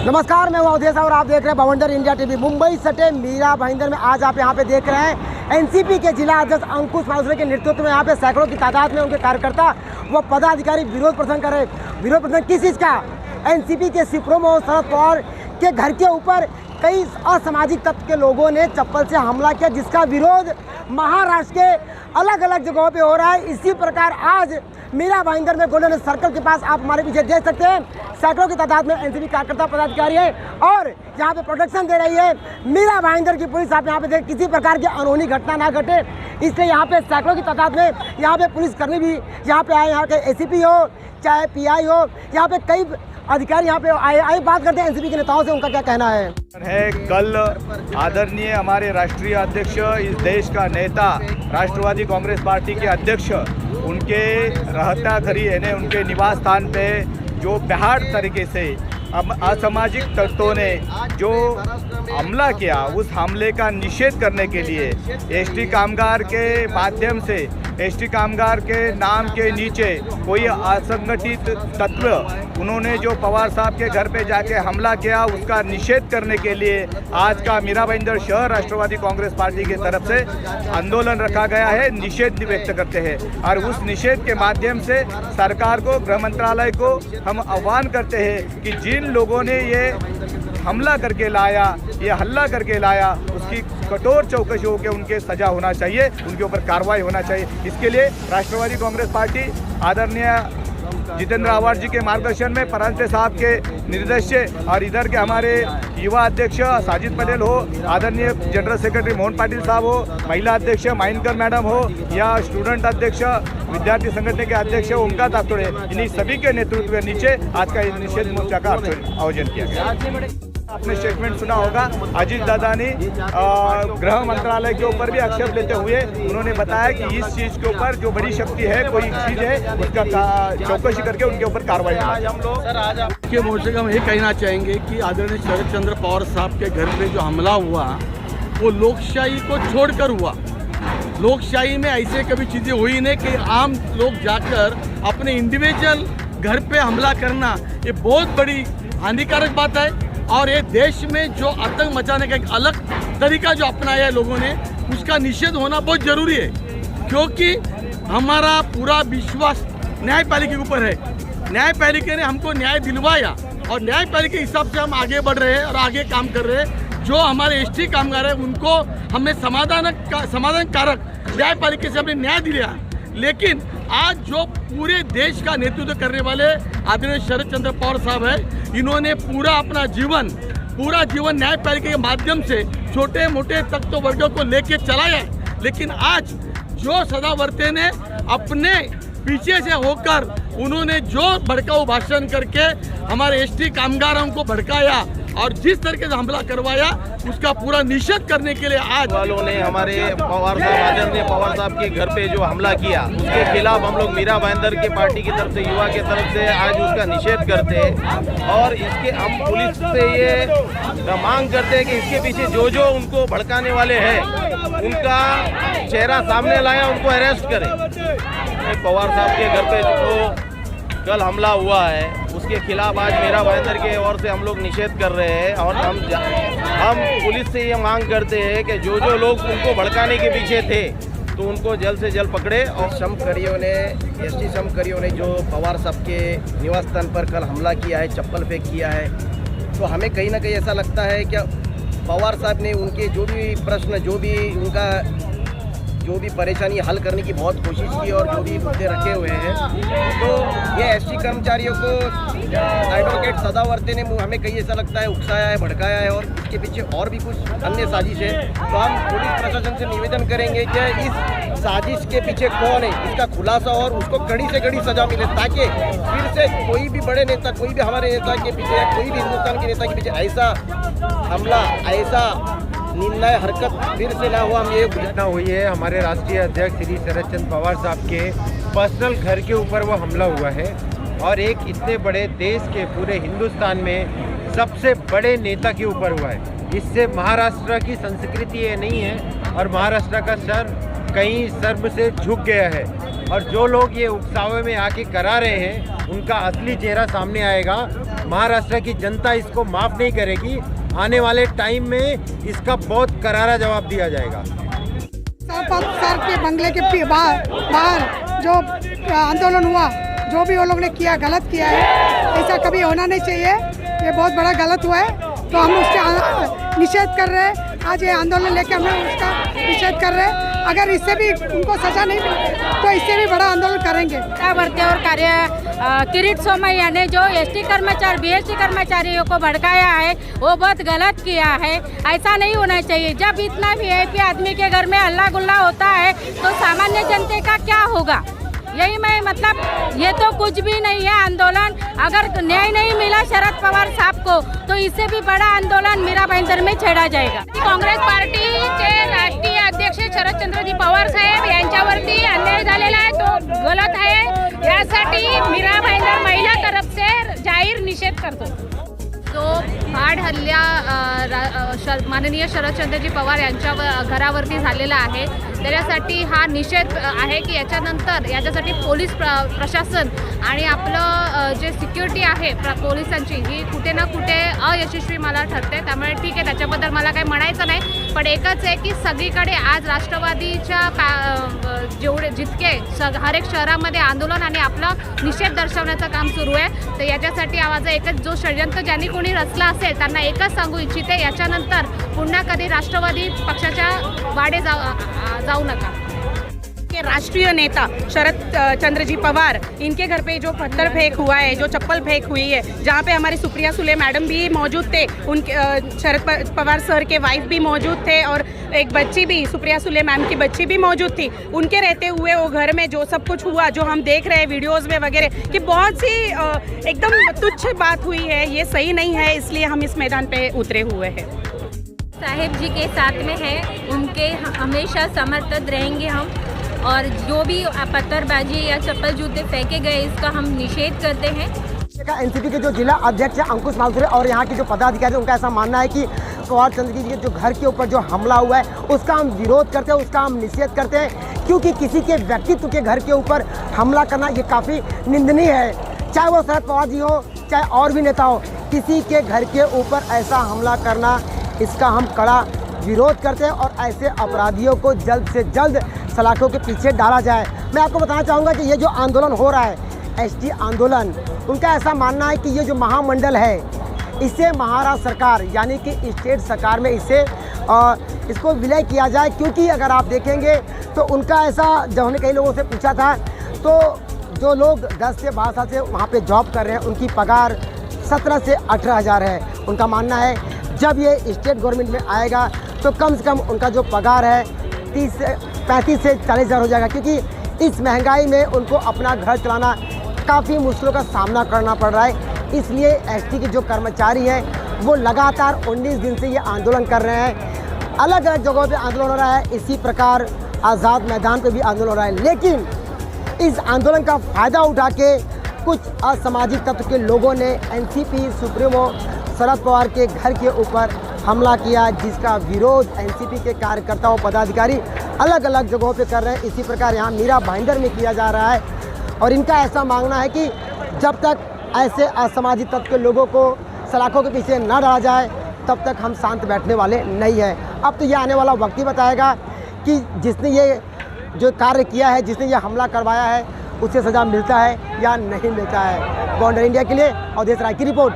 नमस्कार, मैं अवधेश और आप देख रहे हैं बवंडर इंडिया टीवी। मुंबई सटे मीरा भाईंदर में आज आप यहां पे देख रहे हैं एनसीपी के जिला अध्यक्ष अंकुश मालुसरे के नेतृत्व में यहां पे सैकड़ों की तादाद में उनके कार्यकर्ता व पदाधिकारी विरोध प्रदर्शन कर रहे हैं। विरोध प्रदर्शन किस चीज़ का? एनसीपी के सुप्रीमो शरद पवार के घर के ऊपर कई असामाजिक तत्व के लोगों ने चप्पल से हमला किया, जिसका विरोध महाराष्ट्र के अलग अलग जगहों पे हो रहा है। इसी प्रकार आज मीरा भाईंदर में गोल्डन सर्कल के पास आप हमारे पीछे देख सकते हैं सैकड़ों की तादाद में एनसीपी कार्यकर्ता पदाधिकारी है और यहाँ पे प्रोटेक्शन दे रही है मीरा भाईंदर की पुलिस। आप यहाँ पे देख किसी प्रकार की अनहोनी घटना ना घटे, इसलिए यहाँ पे सैकड़ों की तादाद में यहाँ पे पुलिसकर्मी भी यहाँ पे आए। यहाँ के एसीपी हो चाहे पीआई हो, यहाँ पे कई अधिकारी यहाँ पे आए। बात करते हैं एनसीपी के नेताओं से, उनका क्या कहना है। कल आदरणीय हमारे राष्ट्रीय अध्यक्ष, इस देश का नेता, राष्ट्रवादी कांग्रेस पार्टी के अध्यक्ष, उनके रहता घरी यानी उनके निवास स्थान पे जो बेहाड़ तरीके से असामाजिक तत्वों ने जो हमला किया, उस हमले का निषेध करने के लिए एसटी कामगार के माध्यम से, एसटी कामगार के नाम के नीचे कोई असंगठित तत्व उन्होंने जो पवार साहब के घर पे जाके हमला किया, उसका निषेध करने के लिए आज का मीरा भाईंदर शहर राष्ट्रवादी कांग्रेस पार्टी की तरफ से आंदोलन रखा गया है। निषेध व्यक्त करते हैं और उस निषेध के माध्यम से सरकार को, गृह मंत्रालय को हम आह्वान करते हैं कि जिन लोगों ने ये हमला करके लाया, ये हल्ला करके लाया, उसकी कठोर चौकसी होकर उनके सजा होना चाहिए, उनके ऊपर कार्रवाई होना चाहिए। इसके लिए राष्ट्रवादी कांग्रेस पार्टी आदरणीय जितेंद्र आव्हाड जी के मार्गदर्शन में, परांजपे साहब के निर्देश से और इधर के हमारे युवा अध्यक्ष साजिद पटेल हो, आदरणीय जनरल सेक्रेटरी मोहन पाटिल साहब हो, महिला अध्यक्ष माइनकर मैडम हो या स्टूडेंट अध्यक्ष, विद्यार्थी संगठन के अध्यक्ष ओमकार तापतोड़े, इन्हीं सभी के नेतृत्व में नीचे आज का निषेध मोर्चा का आयोजन किया गया। आपने स्टेटमेंट सुना होगा, अजीत दादा ने गृह मंत्रालय के ऊपर भी आक्षेप लेते हुए उन्होंने बताया कि इस चीज़ के ऊपर जो बड़ी शक्ति है, कोई चीज़ है, उसका चौकसी करके उनके ऊपर कार्रवाई। हम लोग सर आज आपके मोर्चे का हम ये कहना चाहेंगे कि आदरणीय शरद चंद्र पवार साहब के घर पे जो हमला हुआ वो लोकशाही को छोड़कर हुआ। लोकशाही में ऐसे कभी चीज़ें हुई नहीं कि आम लोग जाकर अपने इंडिविजुअल घर पे हमला करना, ये बहुत बड़ी हानिकारक बात है। और ये देश में जो आतंक मचाने का एक अलग तरीका जो अपनाया है लोगों ने, उसका निषेध होना बहुत ज़रूरी है, क्योंकि हमारा पूरा विश्वास न्यायपालिका के ऊपर है। न्यायपालिका ने हमको न्याय दिलवाया और न्यायपालिका के हिसाब से हम आगे बढ़ रहे हैं और आगे काम कर रहे हैं। जो हमारे एसटी कामगार है उनको हमने समाधानकारक न्यायपालिका से हमने न्याय दिया। लेकिन आज जो पूरे देश का नेतृत्व करने वाले आदरणीय शरद चंद्र पवार साहब है, इन्होंने पूरा अपना जीवन न्यायपालिका के माध्यम से छोटे मोटे तत्व वर्गों को लेके चलाया है। लेकिन आज जो सदावर्ते ने अपने पीछे से होकर उन्होंने जो भड़काऊ भाषण करके हमारे एसटी कामगारों को भड़काया और जिस तरीके से हमला करवाया, उसका पूरा निषेध करने के लिए आज वालों ने हमारे पवार साहब, आदरणीय पवार साहब के घर पे जो हमला किया, उसके खिलाफ हम लोग मीरा भाईंदर के पार्टी की तरफ से, युवा के तरफ से आज उसका निषेध करते हैं। और इसके हम पुलिस से ये मांग करते हैं कि इसके पीछे जो उनको भड़काने वाले हैं, उनका चेहरा सामने लाया, उनको अरेस्ट करें। पवार साहब के घर पे जो कल हमला हुआ है, उसके खिलाफ आज मीरा भाईंदर के ओर से हम लोग निषेध कर रहे हैं। और हम पुलिस से ये मांग करते हैं कि जो लोग उनको भड़काने के पीछे थे, तो उनको जल्द से जल्द पकड़े। और एसटी समकरियों ने जो पवार साहब के निवास स्थान पर कल हमला किया है, चप्पल फेंक किया है, तो हमें कहीं ना कहीं ऐसा लगता है कि पवार साहब ने उनके जो भी प्रश्न, जो भी परेशानी हल करने की बहुत कोशिश की और जो भी मुद्दे रखे हुए हैं, तो ये एसटी कर्मचारियों को एडवोकेट सदावर्ते ने हमें कहीं ऐसा लगता है उकसाया है, भड़काया है और इसके पीछे और भी कुछ अन्य साजिश है। तो हम पुलिस प्रशासन से निवेदन करेंगे कि इस साजिश के पीछे कौन है, इसका खुलासा और उसको कड़ी से कड़ी सजा मिले, ताकि फिर से कोई भी बड़े नेता, कोई भी हमारे नेता के पीछे या कोई भी हिंदुस्तान के नेता के पीछे ऐसा हमला, ऐसा निर्णय हरकत फिर से ना हो। हम ये घटना हुई है, हमारे राष्ट्रीय अध्यक्ष श्री शरद चंद्र पवार साहब के पर्सनल घर के ऊपर वो हमला हुआ है और एक इतने बड़े देश के पूरे हिंदुस्तान में सबसे बड़े नेता के ऊपर हुआ है। इससे महाराष्ट्र की संस्कृति ये नहीं है और महाराष्ट्र का सर कहीं शर्म से झुक गया है। और जो लोग ये उकसावे में आके करा रहे हैं उनका असली चेहरा सामने आएगा। महाराष्ट्र की जनता इसको माफ़ नहीं करेगी। आने वाले टाइम में इसका बहुत करारा जवाब दिया जाएगा। सर के बंगले के बाहर जो आंदोलन हुआ, जो भी वो लोग ने किया गलत किया है, ऐसा कभी होना नहीं चाहिए। ये बहुत बड़ा गलत हुआ है, तो हम उसका निषेध कर रहे हैं। आज ये आंदोलन लेके हम लोग उसका निषेध कर रहे हैं। अगर इससे भी उनको सजा नहीं मिली तो इससे भी बड़ा आंदोलन करेंगे। भर्ती और कार्य किरीट सोमैया ने जो एसटी कर्मचारी बीएसटी कर्मचारियों को भड़काया है वो बहुत गलत किया है। ऐसा नहीं होना चाहिए। जब इतना वीआईपी आदमी के घर में हल्ला गुल्ला होता है तो सामान्य जनता का क्या होगा? यही मैं मतलब ये तो कुछ भी नहीं है आंदोलन। अगर न्याय नहीं मिला शरद पवार साहब को तो इससे भी बड़ा आंदोलन मीरा भाईंदर में छेडा जाएगा। काँग्रेस पार्टीचे राष्ट्रीय अध्यक्ष शरदचंद्रजी पवार साहेब यांच्यावरती अन्याय झालेला आहे, तो गलत आहे। यासाठी मीरा भाईंदर महिला तरफ से जाहीर निषेध करतो। जो हाड हल्ला माननीय शरदचंद्रजी पवार यांच्या घरावरती झालेला आहे त्याच्यासाठी हा निषेध आहे की याच्यासाठी पोलीस प्रशासन आणि आपलं जे सिक्युरिटी आहे पोलिसांची ही कुठे ना कुठे अयशस्वी मला ठरते। त्यामुळे ठीक आहे, त्याच्याबद्दल मला काही म्हणायचं नाही, पण एकच आहे की सगळीकडे आज राष्ट्रवादीच्या जितके हर एक शहरामध्ये आंदोलन आणि आपला निषेध दर्शवण्याचं काम सुरू आहे। तर याच्यासाठी आवाज एकच, जो षडयंत्र ज्यांनी कोणी रचला असेल त्यांना एकच सांगू इच्छिते, याच्यानंतर पुन्हा कधी राष्ट्रवादी पक्षाच्या वाडे जाऊ नका। के राष्ट्रीय नेता शरद चंद्र जी पवार, इनके घर पे जो पत्थर फेंक हुआ है, जो चप्पल फेंक हुई है, जहाँ पे हमारी सुप्रिया सुले मैडम भी मौजूद थे, उनके शरद पवार सर के वाइफ भी मौजूद थे और एक बच्ची भी, सुप्रिया सुले मैम की बच्ची भी मौजूद थी। उनके रहते हुए वो घर में जो सब कुछ हुआ, जो हम देख रहे हैं वीडियोज़ में वगैरह, कि बहुत सी एकदम तुच्छ बात हुई है, ये सही नहीं है। इसलिए हम इस मैदान पे उतरे हुए हैं। साहेब जी के साथ में है, उनके हमेशा समर्थक रहेंगे हम। और जो भी पत्थरबाजी या चप्पल जूते फेंके गए इसका हम निषेध करते हैं। एनसीपी के जो जिला अध्यक्ष है अंकुश मालुसरे और यहाँ के जो पदाधिकारी उनका ऐसा मानना है कि पवार चंद्र जी के जो घर के ऊपर जो हमला हुआ है उसका हम विरोध करते हैं, उसका हम निषेध करते हैं, क्योंकि किसी के व्यक्तित्व के घर के ऊपर हमला करना ये काफ़ी निंदनीय है। चाहे वो शरद पवार जी हो, चाहे और भी नेता हो, किसी के घर के ऊपर ऐसा हमला करना, इसका हम कड़ा विरोध करते हैं और ऐसे अपराधियों को जल्द से जल्द सलाखों के पीछे डाला जाए। मैं आपको बताना चाहूँगा कि ये जो आंदोलन हो रहा है, एसटी आंदोलन, उनका ऐसा मानना है कि ये जो महामंडल है इसे महाराष्ट्र सरकार यानी कि स्टेट सरकार में इसको विलय किया जाए, क्योंकि अगर आप देखेंगे तो उनका ऐसा, जब हमने कई लोगों से पूछा था तो जो लोग 10 से 12 साल से वहाँ पे जॉब कर रहे हैं उनकी पगार 17 से 18 हज़ार है। उनका मानना है जब ये स्टेट गवर्नमेंट में आएगा तो कम से कम उनका जो पगार है 35 से 40 हज़ार हो जाएगा, क्योंकि इस महंगाई में उनको अपना घर चलाना काफ़ी मुश्किलों का सामना करना पड़ रहा है। इसलिए एसटी के जो कर्मचारी हैं वो लगातार 19 दिन से ये आंदोलन कर रहे हैं। अलग अलग जगहों पे आंदोलन हो रहा है, इसी प्रकार आज़ाद मैदान पे भी आंदोलन हो रहा है। लेकिन इस आंदोलन का फ़ायदा उठा के कुछ असामाजिक तत्व के लोगों ने एनसीपी सुप्रीमो शरद पवार के घर के ऊपर हमला किया, जिसका विरोध एनसीपी के कार्यकर्ताओं पदाधिकारी अलग अलग जगहों पे कर रहे हैं। इसी प्रकार यहाँ मीरा भाईंदर में किया जा रहा है और इनका ऐसा मांगना है कि जब तक ऐसे असामाजिक तत्व के लोगों को सलाखों के पीछे न डाला जाए तब तक हम शांत बैठने वाले नहीं हैं। अब तो ये आने वाला वक्त ही बताएगा कि जिसने ये जो कार्य किया है, जिसने ये हमला करवाया है, उसे सज़ा मिलता है या नहीं मिलता है। बाउंड्री इंडिया के लिए अवधेश राय की रिपोर्ट।